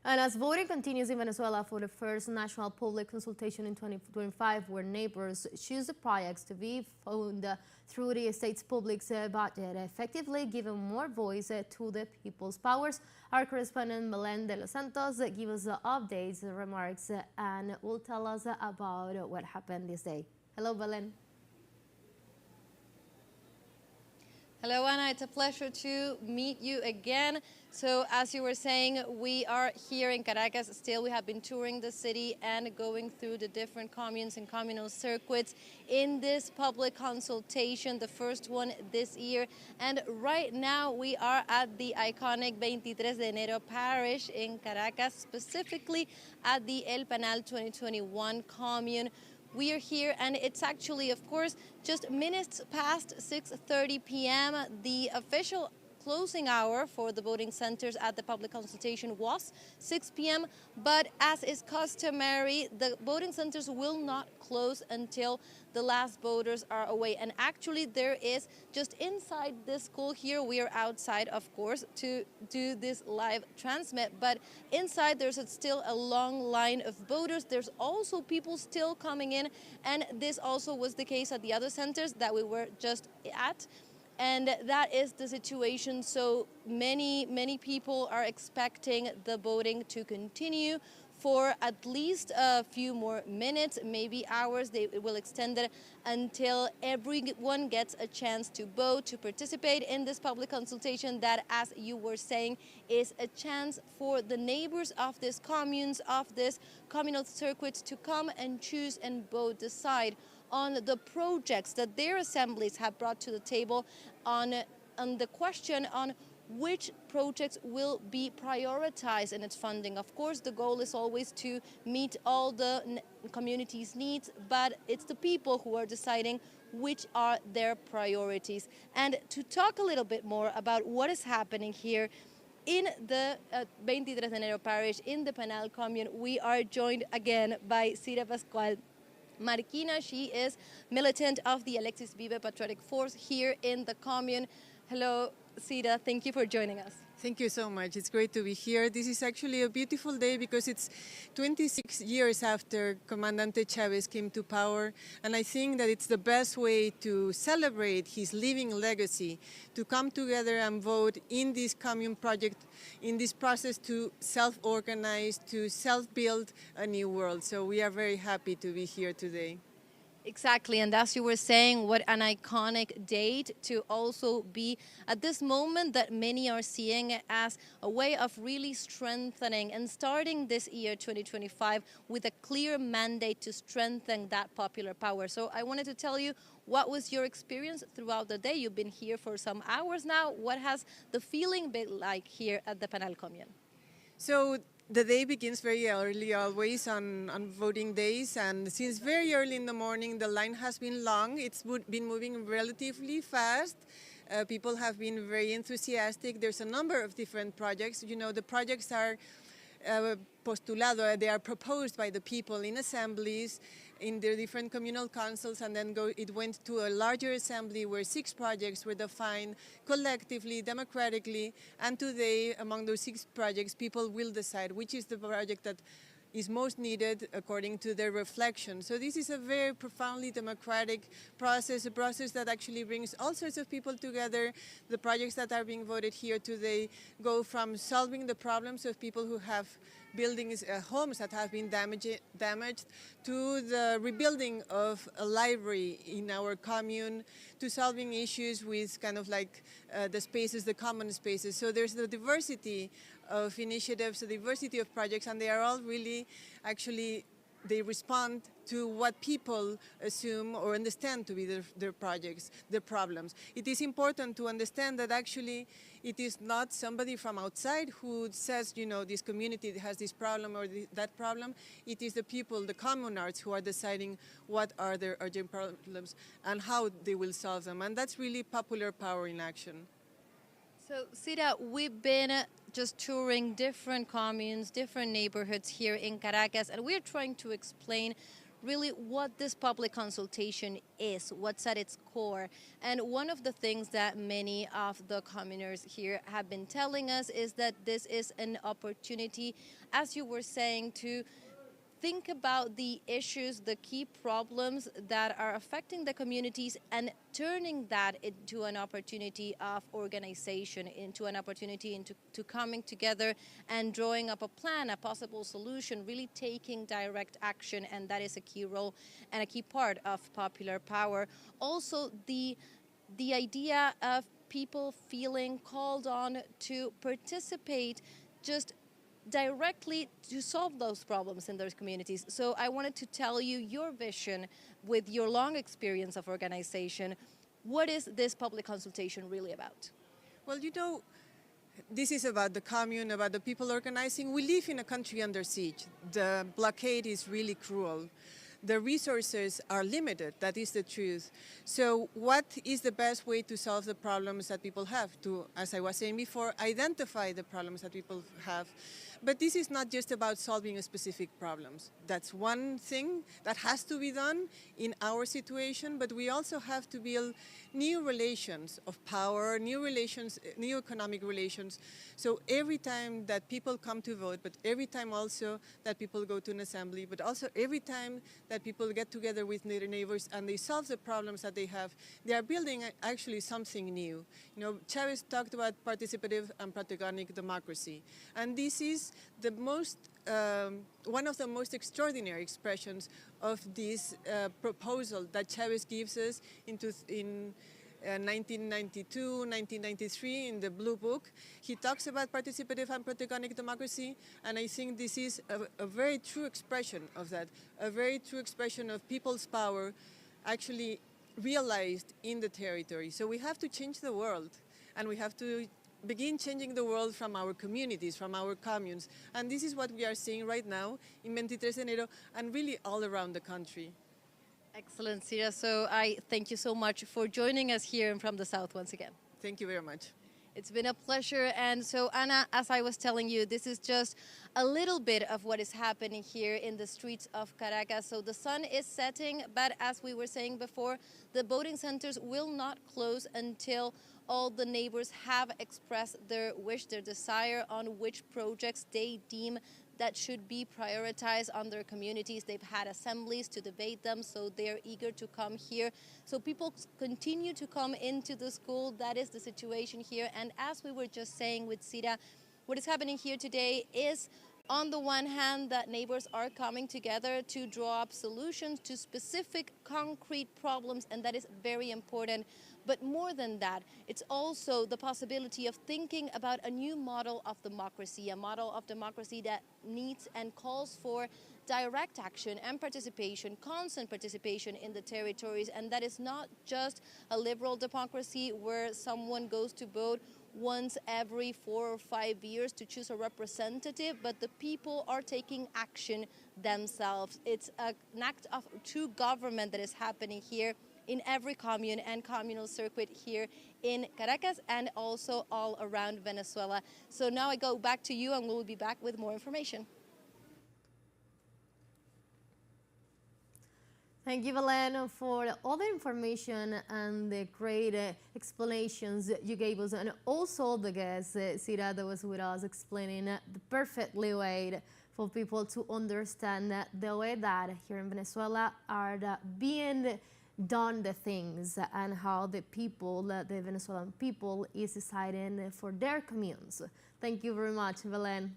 And as voting continues in Venezuela for the first national public consultation in 2025, where neighbors choose the projects to be funded through the state's public budget, effectively giving more voice to the people's powers. Our correspondent Belen de los Santos gives us the updates, remarks, and will tell us about what happened this day. Hello, Belen. Hello, Anna. It's a pleasure to meet you again. So, as you were saying, we are here in Caracas. Still, we have been touring the city and going through the different communes and communal circuits in this public consultation, the first one this year. And right now, we are at the iconic 23 de Enero parish in Caracas, specifically at the El Panal 2021 commune. We are here, and it's actually, of course, just minutes past 6:30 p.m. The official closing hour for the voting centers at the public consultation was 6 p.m., but as is customary, the voting centers will not close until the last voters are away. And actually, there is just inside this school here, we are outside, of course, to do this live transmit, but inside there's still a long line of voters. There's also people still coming in, and this also was the case at the other centers that we were just at. And that is the situation. So many people are expecting the voting to continue for at least a few more minutes, maybe hours. They will extend it until everyone gets a chance to vote, to participate in this public consultation that, as you were saying, is a chance for the neighbors of these communes, of this communal circuits, to come and choose and vote, decide on the projects that their assemblies have brought to the table, on the question on which projects will be prioritized in its funding. Of course, the goal is always to meet all the community's needs, but it's the people who are deciding which are their priorities. And to talk a little bit more about what is happening here in the 23 de Enero parish, in the Panal commune, we are joined again by Cira Pascual Marquina. She is militant of the Alexis Vive Patriotic Force here in the commune. Hello, Cira. Thank you for joining us. Thank you so much. It's great to be here. This is actually a beautiful day because it's 26 years after Comandante Chavez came to power, and I think that it's the best way to celebrate his living legacy, to come together and vote in this commune project, in this process to self-organize, to self-build a new world. So we are very happy to be here today. Exactly, and as you were saying, what an iconic date to also be at this moment that many are seeing as a way of really strengthening and starting this year 2025 with a clear mandate to strengthen that popular power. So I wanted to tell you, what was your experience throughout the day? You've been here for some hours now. What has the feeling been like here at the Panal commune? So the day begins very early, always on voting days, and since very early in the morning, the line has been long. It's been moving relatively fast. People have been very enthusiastic. There's a number of different projects. You know, the projects are postulado, they are proposed by the people in assemblies, in the different communal councils, and then it went to a larger assembly where 6 projects were defined collectively, democratically, and today, among those 6 projects, people will decide which is the project that is most needed according to their reflection. So this is a very profoundly democratic process, a process that actually brings all sorts of people together. The projects that are being voted here today go from solving the problems of people who have buildings, homes that have been damaged, to the rebuilding of a library in our commune, to solving issues with kind of like the spaces, the common spaces. So there's the diversity of initiatives, the diversity of projects, and they are all really actually, they respond to what people assume or understand to be their projects, their problems. It is important to understand that actually it is not somebody from outside who says, you know, this community has this problem or that problem. It is the people, the communards, who are deciding what are their urgent problems and how they will solve them. And that's really popular power in action. So, Cira, we've been just touring different communes, different neighborhoods here in Caracas, and we're trying to explain really what this public consultation is, what's at its core. And one of the things that many of the communers here have been telling us is that this is an opportunity, as you were saying, to think about the issues, the key problems that are affecting the communities and turning that into an opportunity of organization, into an opportunity to coming together and drawing up a plan, a possible solution, really taking direct action. And that is a key role and a key part of popular power. Also, the idea of people feeling called on to participate just directly to solve those problems in those communities. So I wanted to tell you your vision with your long experience of organization. What is this public consultation really about? Well, you know, this is about the commune, about the people organizing. We live in a country under siege. The blockade is really cruel. The resources are limited, that is the truth. So what is the best way to solve the problems that people have? To, as I was saying before, identify the problems that people have. But this is not just about solving specific problems. That's one thing that has to be done in our situation, but we also have to build new relations of power, new relations, new economic relations. So every time that people come to vote, but every time also that people go to an assembly, but also every time that people get together with their neighbors and they solve the problems that they have, they are building actually something new. You know, Chavez talked about participative and protagonic democracy, and this is the most, one of the most extraordinary expressions of this proposal that Chavez gives us in 1992, 1993 in the Blue Book. He talks about participative and protagonic democracy, and I think this is a very true expression of that, a very true expression of people's power actually realized in the territory. So we have to change the world, and we have to begin changing the world from our communities, from our communes. And this is what we are seeing right now in 23 de Enero and really all around the country. Excellent, Cira. So I thank you so much for joining us here and from the South once again. Thank you very much. It's been a pleasure. And so, Ana, as I was telling you, this is just a little bit of what is happening here in the streets of Caracas. So the sun is setting, but as we were saying before, the voting centers will not close until all the neighbors have expressed their wish, their desire on which projects they deem that should be prioritized on their communities. They've had assemblies to debate them, so they're eager to come here. So people continue to come into the school. That is the situation here. And as we were just saying with Cira, what is happening here today is, on the one hand, that neighbors are coming together to draw up solutions to specific concrete problems, and that is very important. But more than that, it's also the possibility of thinking about a new model of democracy, a model of democracy that needs and calls for direct action and participation, constant participation in the territories. And that is not just a liberal democracy where someone goes to vote once every 4 or 5 years to choose a representative, but the people are taking action themselves. It's an act of true government that is happening here in every commune and communal circuit here in Caracas and also all around Venezuela. So now I go back to you and we'll be back with more information. Thank you, Belen, for all the information and the great explanations you gave us, and also the guest, Cira, that was with us, explaining the perfectly way for people to understand the way that here in Venezuela are being done the things and how the people, the Venezuelan people, is deciding for their communes. Thank you very much, Belen.